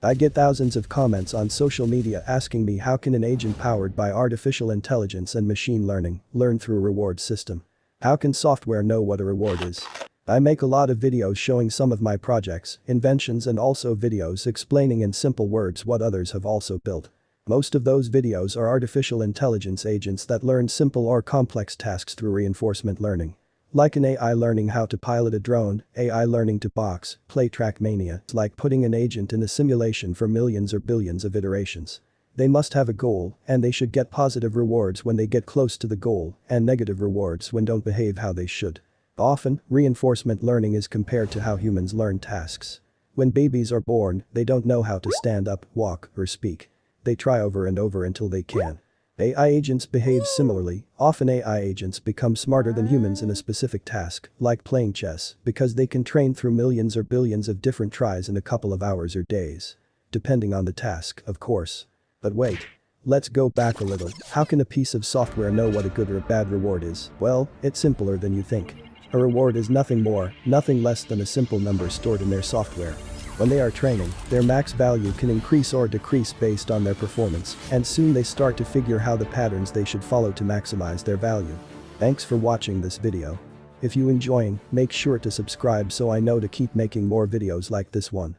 I get thousands of comments on social media asking me how can an agent powered by artificial intelligence and machine learning learn through a reward system? How can software know what a reward is? I make a lot of videos showing some of my projects, inventions and also videos explaining in simple words what others have also built. Most of those videos are artificial intelligence agents that learn simple or complex tasks through reinforcement learning. Like an AI learning how to pilot a drone, AI learning to box, play Trackmania. It's like putting an agent in a simulation for millions or billions of iterations. They must have a goal, and they should get positive rewards when they get close to the goal, and negative rewards when don't behave how they should. Often, reinforcement learning is compared to how humans learn tasks. When babies are born, they don't know how to stand up, walk, or speak. They try over and over until they can. AI agents behave similarly. Often AI agents become smarter than humans in a specific task, like playing chess, because they can train through millions or billions of different tries in a couple of hours or days. Depending on the task, of course. But wait. Let's go back a little. How can a piece of software know what a good or a bad reward is? Well, it's simpler than you think. A reward is nothing more, nothing less than a simple number stored in their software. When they are training, their max value can increase or decrease based on their performance, and soon they start to figure how the patterns they should follow to maximize their value. Thanks for watching this video. If you enjoying, make sure to subscribe so I know to keep making more videos like this one.